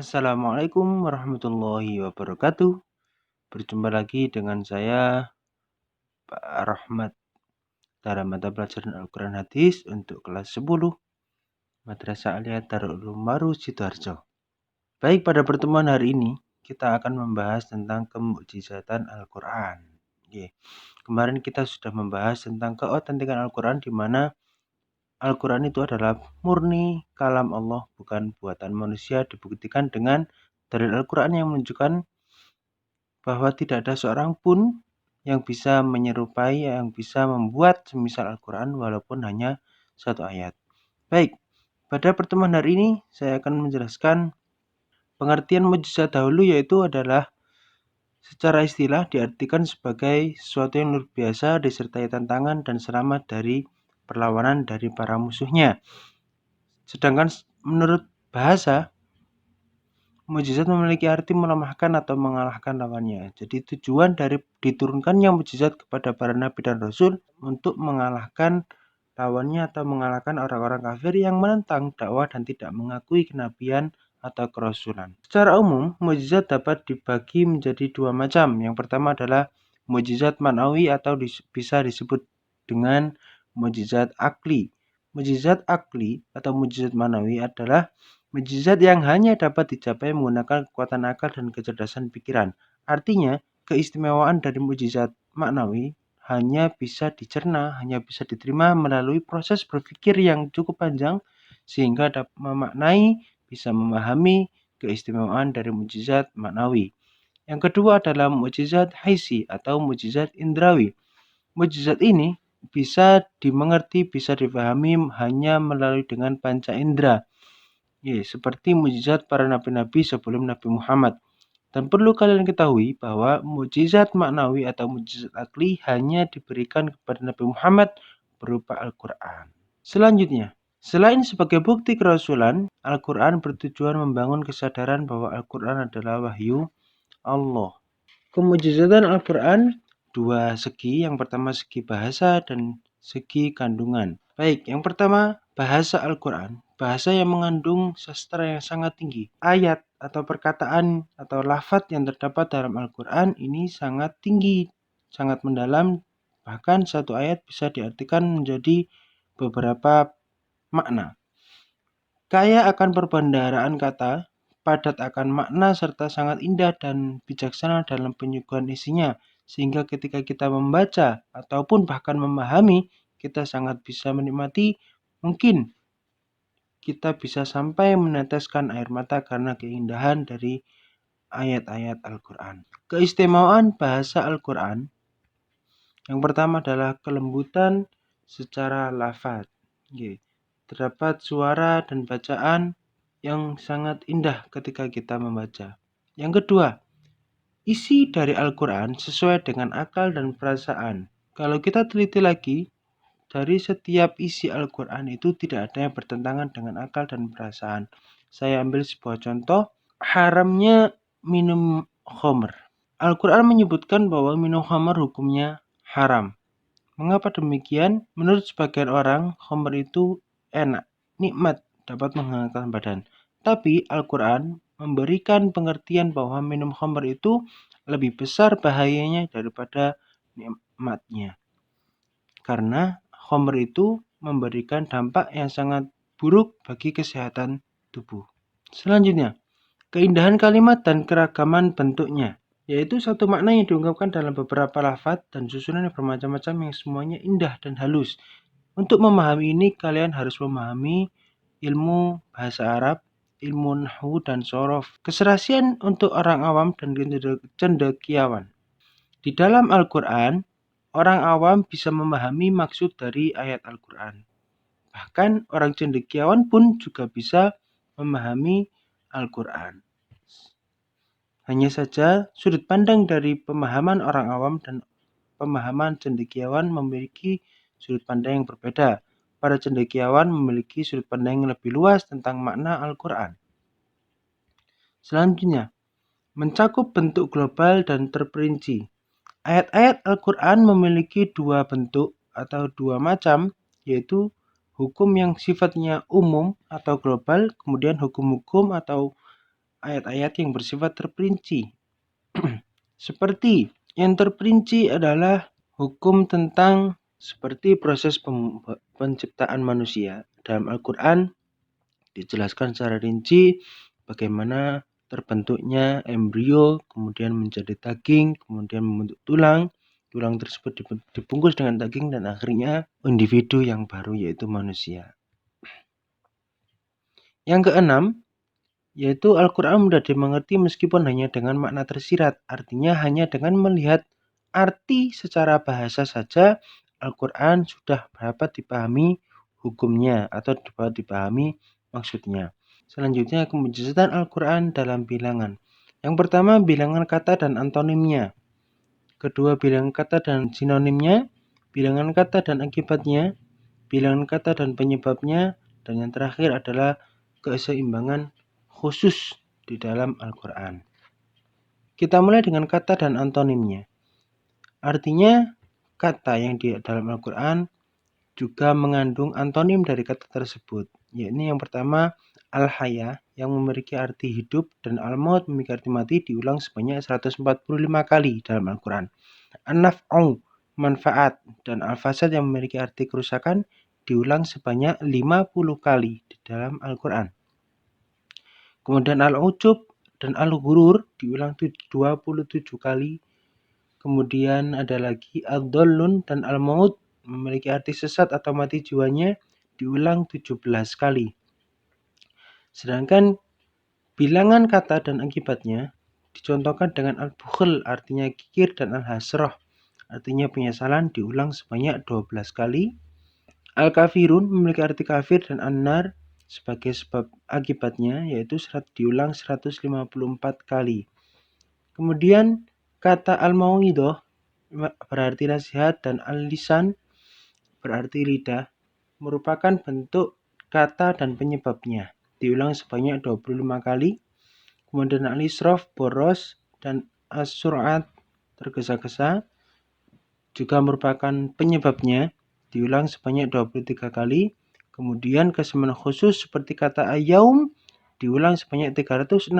Assalamualaikum warahmatullahi wabarakatuh. Berjumpa lagi dengan saya, Pak Rahmat, dalam mata pelajaran Al-Quran Hadis untuk kelas 10 Madrasah Aliyah Darul Ulum Baru Sidoarjo. Baik, pada pertemuan hari ini kita akan membahas tentang kemukjizatan Al-Quran. Kemarin kita sudah membahas tentang keautentikan Al-Quran, di mana Al-Quran itu adalah murni kalam Allah, bukan buatan manusia, dibuktikan dengan dalil Al-Quran yang menunjukkan bahwa tidak ada seorang pun yang bisa menyerupai, yang bisa membuat semisal Al-Quran walaupun hanya satu ayat. Baik, pada pertemuan hari ini saya akan menjelaskan pengertian mukjizat dahulu, yaitu adalah secara istilah diartikan sebagai sesuatu yang luar biasa disertai tantangan dan selamat dari perlawanan dari para musuhnya. Sedangkan menurut bahasa, mukjizat memiliki arti melemahkan atau mengalahkan lawannya. Jadi tujuan dari diturunkannya mukjizat kepada para nabi dan rasul untuk mengalahkan lawannya atau mengalahkan orang-orang kafir yang menentang dakwah dan tidak mengakui kenabian atau kerasulan. Secara umum, mukjizat dapat dibagi menjadi dua macam. Yang pertama adalah mukjizat manawi atau bisa disebut dengan mukjizat akli. Mukjizat akli atau mukjizat manawi adalah mukjizat yang hanya dapat dicapai menggunakan kekuatan akal dan kecerdasan pikiran. Artinya, keistimewaan dari mukjizat maknawi hanya bisa dicerna, hanya bisa diterima melalui proses berpikir yang cukup panjang sehingga dapat memaknai, bisa memahami keistimewaan dari mukjizat maknawi. Yang kedua adalah mukjizat haisi atau mukjizat indrawi. Mukjizat ini bisa dimengerti, bisa dipahami hanya melalui dengan panca indera. Seperti mukjizat para nabi-nabi sebelum Nabi Muhammad. Dan perlu kalian ketahui bahwa mukjizat maknawi atau mukjizat akli hanya diberikan kepada Nabi Muhammad berupa Al-Quran. Selanjutnya, selain sebagai bukti kerasulan, Al-Quran bertujuan membangun kesadaran bahwa Al-Quran adalah wahyu Allah. Kemukjizatan Al-Quran dua segi. Yang pertama segi bahasa dan segi kandungan. Baik, yang pertama bahasa Al-Quran. Bahasa yang mengandung sastra yang sangat tinggi. Ayat atau perkataan atau lafaz yang terdapat dalam Al-Quran ini sangat tinggi, sangat mendalam. Bahkan satu ayat bisa diartikan menjadi beberapa makna. Kaya akan perbendaharaan kata, padat akan makna, serta sangat indah dan bijaksana dalam penyuguhan isinya, sehingga ketika kita membaca ataupun bahkan memahami, kita sangat bisa menikmati. Mungkin kita bisa sampai meneteskan air mata karena keindahan dari ayat-ayat Al-Quran. Keistimewaan bahasa Al-Quran yang pertama adalah kelembutan secara lafaz. Terdapat suara dan bacaan yang sangat indah ketika kita membaca. Yang kedua, isi dari Al-Quran sesuai dengan akal dan perasaan. Kalau kita teliti lagi, dari setiap isi Al-Quran itu tidak ada yang bertentangan dengan akal dan perasaan. Saya ambil sebuah contoh, haramnya minum khamr. Al-Quran menyebutkan bahwa minum khamr hukumnya haram. Mengapa demikian? Menurut sebagian orang, khamr itu enak, nikmat, dapat menghangatkan badan. Tapi Al-Quran memberikan pengertian bahwa minum khamr itu lebih besar bahayanya daripada nikmatnya. Karena khamr itu memberikan dampak yang sangat buruk bagi kesehatan tubuh. Selanjutnya, keindahan kalimat dan keragaman bentuknya, yaitu satu makna yang diungkapkan dalam beberapa lafaz dan susunan yang bermacam-macam yang semuanya indah dan halus. Untuk memahami ini, kalian harus memahami ilmu bahasa Arab, ilmu nahwu dan sorof. Keserasian untuk orang awam dan cendekiawan. Di dalam Al-Quran, orang awam bisa memahami maksud dari ayat Al-Quran. Bahkan orang cendekiawan pun juga bisa memahami Al-Quran. Hanya saja sudut pandang dari pemahaman orang awam dan pemahaman cendekiawan memiliki sudut pandang yang berbeda. Para cendekiawan memiliki sudut pandang yang lebih luas tentang makna Al-Quran. Selanjutnya, mencakup bentuk global dan terperinci. Ayat-ayat Al-Quran memiliki dua bentuk atau dua macam, yaitu hukum yang sifatnya umum atau global, kemudian hukum-hukum atau ayat-ayat yang bersifat terperinci. Seperti yang terperinci adalah hukum tentang seperti proses penciptaan manusia. Dalam Al-Quran dijelaskan secara rinci bagaimana terbentuknya embrio, kemudian menjadi daging, kemudian membentuk tulang. Tulang tersebut dibungkus dengan daging dan akhirnya individu yang baru yaitu manusia. Yang keenam, yaitu Al-Quran mudah dimengerti meskipun hanya dengan makna tersirat. Artinya hanya dengan melihat arti secara bahasa saja Al-Quran sudah dapat dipahami hukumnya atau dapat dipahami maksudnya. Selanjutnya kemujizatan Al-Quran dalam bilangan. Yang pertama bilangan kata dan antonimnya. Kedua bilangan kata dan sinonimnya. Bilangan kata dan akibatnya. Bilangan kata dan penyebabnya. Dan yang terakhir adalah keseimbangan khusus di dalam Al-Quran. Kita mulai dengan kata dan antonimnya. Artinya kata yang di dalam Al-Quran juga mengandung antonim dari kata tersebut, yaitu yang pertama al-haya yang memiliki arti hidup dan al-maut memiliki arti mati diulang sebanyak 145 kali dalam Al-Quran. An-naf'u manfaat dan al-fasad yang memiliki arti kerusakan diulang sebanyak 50 kali di dalam Al-Quran. Kemudian al-ujub dan al-ghurur diulang 27 kali. Kemudian ada lagi ad-dhallun dan al-maut memiliki arti sesat atau mati jiwanya diulang 17 kali. Sedangkan bilangan kata dan akibatnya dicontohkan dengan al-bukhl artinya kikir dan al-hasrah artinya penyesalan diulang sebanyak 12 kali. Al-kafirun memiliki arti kafir dan an-nar sebagai sebab akibatnya yaitu diulang 154 kali. Kemudian kata al-mau'idah berarti nasihat dan al-lisan berarti lidah merupakan bentuk kata dan penyebabnya. Diulang sebanyak 25 kali. Kemudian al-israf boros dan as-sur'at tergesa-gesa juga merupakan penyebabnya. Diulang sebanyak 23 kali. Kemudian kesemuanya khusus seperti kata ayaum diulang sebanyak 365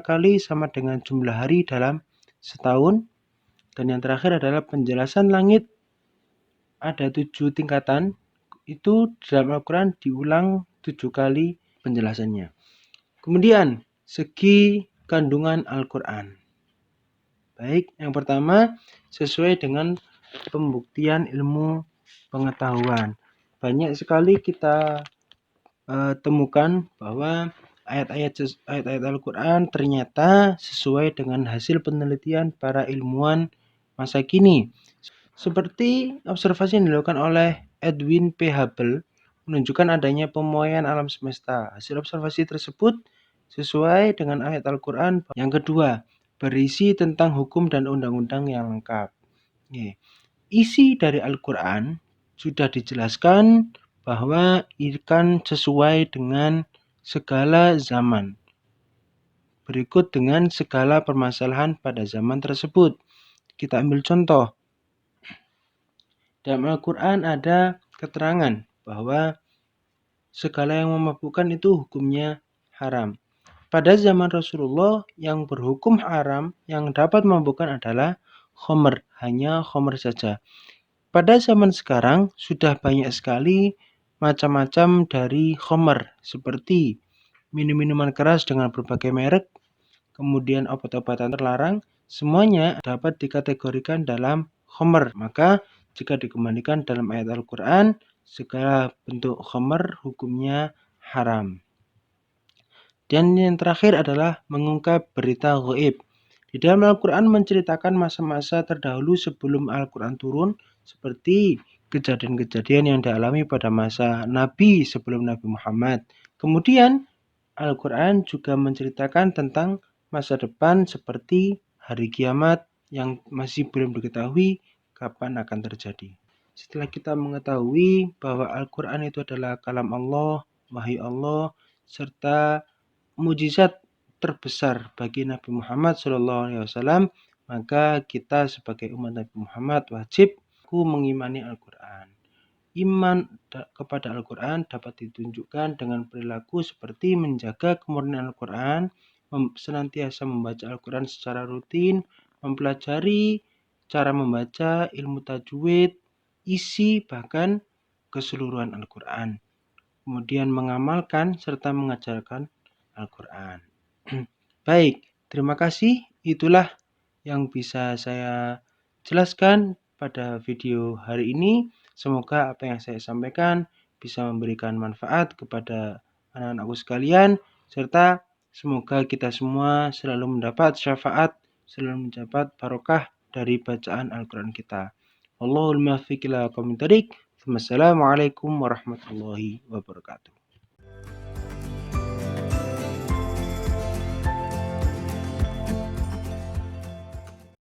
kali sama dengan jumlah hari dalam setahun. Dan yang terakhir adalah penjelasan langit ada 7 tingkatan. Itu dalam Al-Quran diulang 7 kali penjelasannya. Kemudian segi kandungan Al-Quran. Baik, yang pertama sesuai dengan pembuktian ilmu pengetahuan. Banyak sekali kita temukan bahwa ayat-ayat Al-Quran ternyata sesuai dengan hasil penelitian para ilmuwan masa kini. Seperti observasi yang dilakukan oleh Edwin P. Hubble menunjukkan adanya pemuaian alam semesta. Hasil observasi tersebut sesuai dengan ayat Al-Quran. Yang kedua, berisi tentang hukum dan undang-undang yang lengkap. Isi dari Al-Quran sudah dijelaskan bahwa ikan sesuai dengan segala zaman. Berikut dengan segala permasalahan pada zaman tersebut. Kita ambil contoh. Dalam Al-Quran ada keterangan bahwa segala yang memabukkan itu hukumnya haram. Pada zaman Rasulullah yang berhukum haram yang dapat memabukkan adalah khamr, hanya khamr saja. Pada zaman sekarang sudah banyak sekali macam-macam dari khamr seperti minum-minuman keras dengan berbagai merek, kemudian obat-obatan terlarang, semuanya dapat dikategorikan dalam khamr. Maka jika dikembalikan dalam ayat Al-Quran, segala bentuk khamr hukumnya haram. Dan yang terakhir adalah mengungkap berita gaib. Di dalam Al-Quran menceritakan masa-masa terdahulu sebelum Al-Quran turun, seperti kejadian-kejadian yang dialami pada masa Nabi sebelum Nabi Muhammad. Kemudian Al-Quran juga menceritakan tentang masa depan seperti hari kiamat yang masih belum diketahui kapan akan terjadi. Setelah kita mengetahui bahwa Al-Quran itu adalah kalam Allah, wahyu Allah, serta mujizat terbesar bagi Nabi Muhammad SAW, maka kita sebagai umat Nabi Muhammad wajib mengimani Al-Quran. Iman kepada Al-Quran dapat ditunjukkan dengan perilaku seperti menjaga kemurnian Al-Quran, senantiasa membaca Al-Quran secara rutin, mempelajari cara membaca, ilmu tajwid, isi, bahkan keseluruhan Al-Quran. Kemudian mengamalkan serta mengajarkan Al-Quran. Baik, terima kasih. Itulah yang bisa saya jelaskan pada video hari ini. Semoga apa yang saya sampaikan bisa memberikan manfaat kepada anak-anakku sekalian, serta semoga kita semua selalu mendapat syafaat, selalu mendapat barokah dari bacaan Al-Quran kita. Wallahul muwaffiq ila aqwamit thoriq. Wassalamualaikum warahmatullahi wabarakatuh.